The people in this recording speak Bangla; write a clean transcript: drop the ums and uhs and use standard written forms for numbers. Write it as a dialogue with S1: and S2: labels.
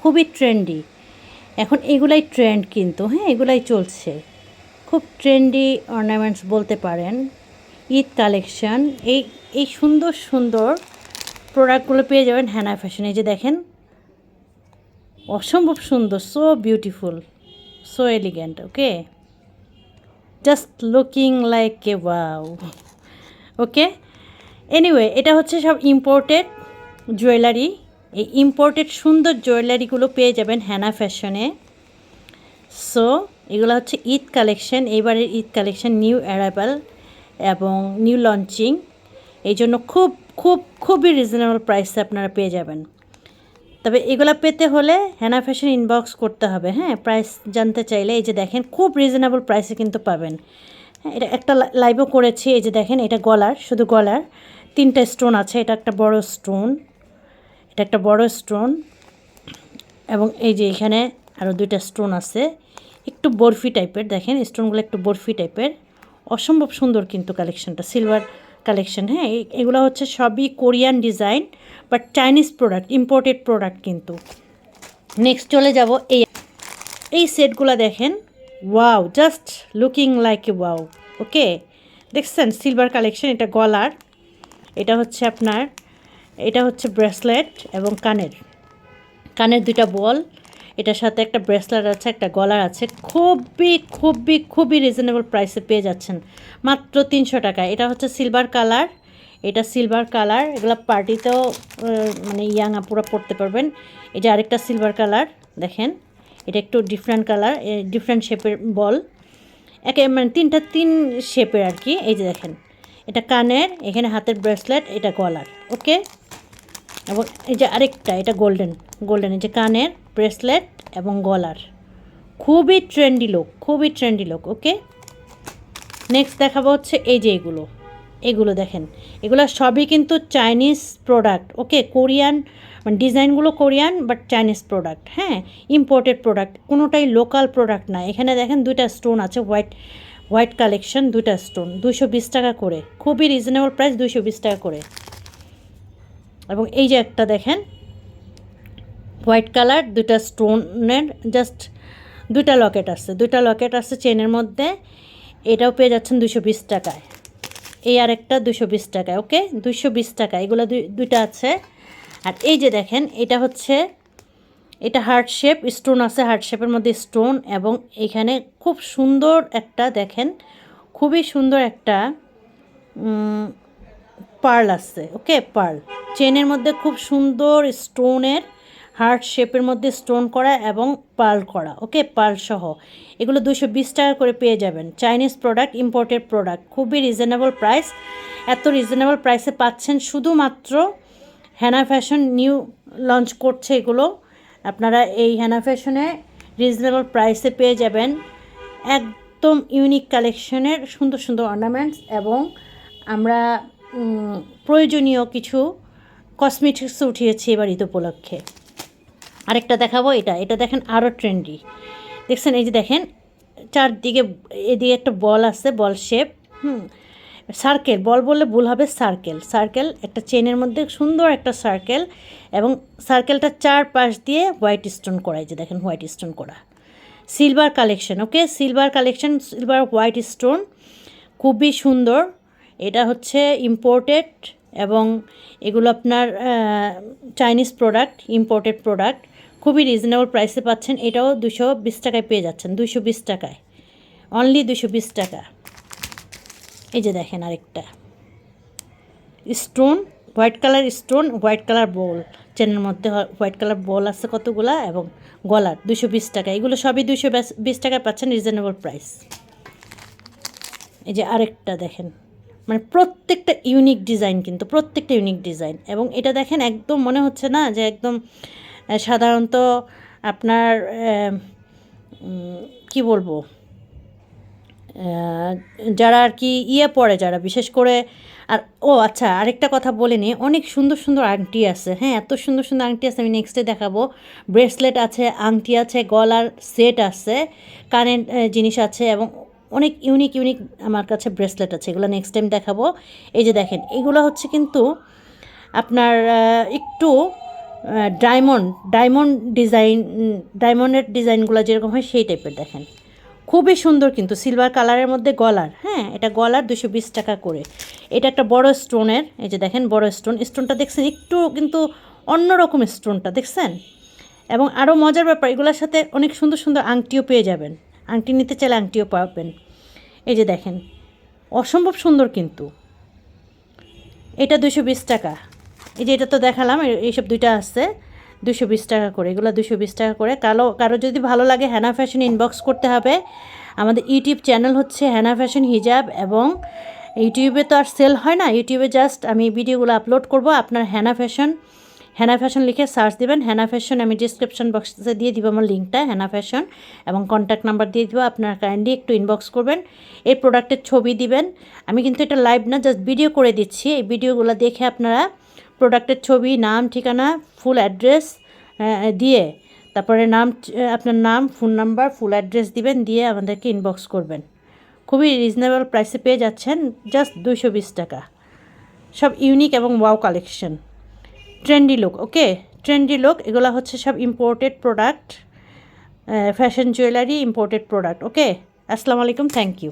S1: খুবই ট্রেন্ডি। এখন এগুলাই ট্রেন্ড কিন্তু, হ্যাঁ, এগুলাই চলছে। খুব ট্রেন্ডি অর্নামেন্টস বলতে পারেন। ঈদ কালেকশন। এই এই সুন্দর সুন্দর প্রোডাক্টগুলো পেয়ে যাবেন হ্যানা ফ্যাশন। এই যে দেখেন, অসম্ভব সুন্দর, so beautiful, so elegant. Okay, just looking like a wow. Okay, anyway, এটা হচ্ছে সব ইম্পোর্টেড জুয়েলারি। এই ইম্পোর্টেড সুন্দর জুয়েলারিগুলো পেয়ে যাবেন হ্যানা ফ্যাশনে। সো এগুলো হচ্ছে ঈদ কালেকশন, এইবারের ঈদ কালেকশন, নিউ অ্যারাইভাল এবং নিউ লঞ্চিং। এই জন্য খুব খুব খুবই রিজনেবল প্রাইসে আপনারা পেয়ে যাবেন। তবে এগুলো পেতে হলে হ্যানা ফ্যাশন ইনবক্স করতে হবে। হ্যাঁ, প্রাইস জানতে চাইলে এই যে দেখেন, খুব রিজনেবল প্রাইসে কিন্তু পাবেন। হ্যাঁ, এটা একটা লাইভও করেছি। এই যে দেখেন, এটা গলার, শুধু গলার 3টা স্টোন আছে। এটা একটা বড় স্টোন, এটা একটা বড় স্টোন, এবং এই যে এখানে আরও 2টা স্টোন আছে, একটু বরফি টাইপের। দেখেন স্টোনগুলো একটু বরফি টাইপের। অসম্ভব সুন্দর কিন্তু কালেকশনটা, সিলভার কালেকশন। হ্যাঁ, এগুলো হচ্ছে সবই Korean design, but Chinese product, imported product কিন্তু। নেক্সট চলে যাব এই সেটগুলো দেখেন। Wow, just looking like a wow. Okay, দেখছেন সিলভার কালেকশন। এটা গলার, এটা হচ্ছে আপনার, এটা হচ্ছে ব্রেসলেট এবং কানের 2টা বল। এটার সাথে একটা ব্রেসলেট আছে, একটা গলার আছে। খুবই খুবই খুবই রিজনেবল প্রাইসে পেয়ে যাচ্ছেন, মাত্র 300 টাকায়। এটা হচ্ছে সিলভার কালার, এটা সিলভার কালার। এগুলো পার্টিতেও মানে ইয়াং আপুরা পরতে পারবেন। এই যে আরেকটা সিলভার কালার দেখেন, এটা একটু ডিফারেন্ট কালার, ডিফারেন্ট শেপের বল, মানে 3 শেপের আর কি। এই যে দেখেন, এটা কানের, এখানে হাতের ব্রেসলেট, এটা গলার। ওকে, এবং এই যে আরেকটা, এটা গোল্ডেন, এই যে কানের ব্রেসলেট এবং গলার। খুবই ট্রেন্ডি লুক, খুবই ট্রেন্ডি লুক। ওকে, নেক্সট দেখাবো হচ্ছে এই যে এগুলো দেখেন, এগুলো সবই কিন্তু চাইনিজ প্রোডাক্ট। ওকে, কোরিয়ান, মানে ডিজাইনগুলো কোরিয়ান, বাট চাইনিজ প্রোডাক্ট। হ্যাঁ, ইম্পোর্টেড প্রোডাক্ট, কোনোটাই লোকাল প্রোডাক্ট না। এখানে দেখেন 2টা স্টোন আছে, হোয়াইট কালেকশন, 2টা স্টোন, 220 টাকা করে। খুবই রিজনেবল প্রাইস, 220 টাকা করে। এবং এই যে একটা দেখেন, হোয়াইট কালার, 2টা স্টোনের, জাস্ট 2টা লকেট আছে চেনের মধ্যে। এটাও পেয়ে যাচ্ছেন 220 টাকায়। এই আরেকটা 220 টাকায়। ওকে, 220 টাকা। এগুলো 2টা আছে। আর এই যে দেখেন, এটা হচ্ছে, এটা হার্ট শেপ, স্টোন আছে হার্ট শেপের মধ্যে স্টোন, এবং এখানে খুব সুন্দর একটা দেখেন, খুবই সুন্দর একটা পার্ল আছে। ওকে, পার্ল চেনের মধ্যে খুব সুন্দর স্টোনের, হার্ট শেপের মধ্যে স্টোন করা এবং পার্ল করা। ওকে, পার্ল সহ এগুলো 220 টাকা করে পেয়ে যাবেন। চাইনিজ প্রোডাক্ট, ইম্পোর্টেড প্রোডাক্ট, খুবই রিজনেবল প্রাইস। এত রিজনেবল প্রাইসে পাচ্ছেন শুধুমাত্র হ্যানা ফ্যাশন নিউ লঞ্চ করছে এগুলো। আপনারা এই হ্যানা ফ্যাশনে রিজনেবল প্রাইসে পেয়ে যাবেন একদম ইউনিক কালেকশনের সুন্দর সুন্দর অর্নামেন্টস, এবং আমরা প্রয়োজনীয় কিছু কসমেটিক্স উঠিয়েছি এবার ঈদ উপলক্ষে। আরেকটা দেখাবো, এটা দেখেন আরও ট্রেন্ডি। দেখছেন, এই যে দেখেন, চারদিকে এদিকে একটা বল আছে, বল শেপ, সার্কেল, বল বললে ভুল হবে, সার্কেল একটা চেনের মধ্যে সুন্দর একটা সার্কেল, এবং সার্কেলটা 4 পাশ দিয়ে হোয়াইট স্টোন করা। এই যে দেখেন, হোয়াইট স্টোন করা, silver collection. Okay, silver collection, silver white stone, খুবই সুন্দর। এটা হচ্ছে ইম্পোর্টেড, এবং এগুলো আপনার চাইনিজ প্রোডাক্ট, ইম্পোর্টেড প্রোডাক্ট। খুবই রিজনেবল প্রাইসে পাচ্ছেন। এটাও 220 টাকায় পেয়ে যাচ্ছেন, 220 টাকায়, অনলি 220 টাকা। এই যে দেখেন আরেকটা stone, white colour stone, white colour ball, চেনের মধ্যে হোয়াইট কালার বল আছে কতগুলা, এবং গলার 220 টাকা। এগুলো সবই 220 টাকায় পাচ্ছেন, রিজনেবল প্রাইস। এই যে আরেকটা দেখেন, মানে প্রত্যেকটা ইউনিক ডিজাইন, কিন্তু প্রত্যেকটা ইউনিক ডিজাইন। এবং এটা দেখেন, একদম মনে হচ্ছে না যে একদম সাধারণত আপনার কি বলবো, যারা আর কি পড়ে, যারা বিশেষ করে। আর ও আচ্ছা, আরেকটা কথা বলে নিই, অনেক সুন্দর সুন্দর আংটি আছে। হ্যাঁ, এত সুন্দর সুন্দর আংটি আছে, আমি নেক্সটে দেখাবো। ব্রেসলেট আছে, আংটি আছে, গলার সেট আছে, কানের জিনিস আছে, এবং অনেক ইউনিক আমার কাছে ব্রেসলেট আছে। এগুলো নেক্সট টাইম দেখাবো। এই যে দেখেন, এগুলো হচ্ছে কিন্তু আপনার একটু ডায়মন্ড ডায়মন্ডের ডিজাইনগুলো যেরকম হয় সেই টাইপের দেখেন, খুবই সুন্দর কিন্তু সিলভার কালারের মধ্যে গলার, হ্যাঁ এটা গলার 220 টাকা করে। এটা একটা বড় স্টোনের, এই যে দেখেন বড় স্টোনটা দেখছেন, একটু কিন্তু অন্যরকম স্টোনটা দেখছেন। এবং আরও মজার ব্যাপার, এগুলোর সাথে অনেক সুন্দর সুন্দর আংটিও পেয়ে যাবেন, আংটি নিতে চাইলে আংটিও পাবেন। এই যে দেখেন অসম্ভব সুন্দর কিন্তু, এটা 220 টাকা। এই যে এটা তো দেখালাম, এইসব দুইটা আছে 220 টাকা করে, এগুলো 220 টাকা করে। কারো যদি ভালো লাগে হেনা ফ্যাশন ইনবক্স করতে হবে। আমাদের ইউটিউব চ্যানেল হচ্ছে হেনা ফ্যাশন হিজাব, এবং ইউটিউবে তো আর সেল হয় না, ইউটিউবে জাস্ট আমি ভিডিওগুলো আপলোড করব। আপনার হেনা ফ্যাশন লিখে সার্চ দেবেন, হেনা ফ্যাশন আমি ডিসক্রিপশন বক্সে দিয়ে দিব আমার লিঙ্কটা, হেনা ফ্যাশন, এবং কন্ট্যাক্ট নাম্বার দিয়ে দিব। আপনারা কাইন্ডলি একটু ইনবক্স করবেন, এই প্রোডাক্টের ছবি দিবেন। আমি কিন্তু এটা লাইভ না, জাস্ট ভিডিও করে দিচ্ছি। এই ভিডিওগুলো দেখে আপনারা প্রোডাক্টের ছবি, নাম, ঠিকানা, ফুল অ্যাড্রেস দিয়ে, তারপরে আপনার নাম, ফোন নাম্বার, ফুল অ্যাড্রেস দিবেন, দিয়ে আমাদেরকে ইনবক্স করবেন। খুবই রিজনেবল প্রাইসে পেয়ে যাচ্ছেন, জাস্ট 220 টাকা। সব ইউনিক এবং wow collection, trendy look, okay trendy look. এগুলো হচ্ছে সব imported product, fashion jewellery imported product, okay. আসসালামু আলাইকুম, থ্যাংক ইউ।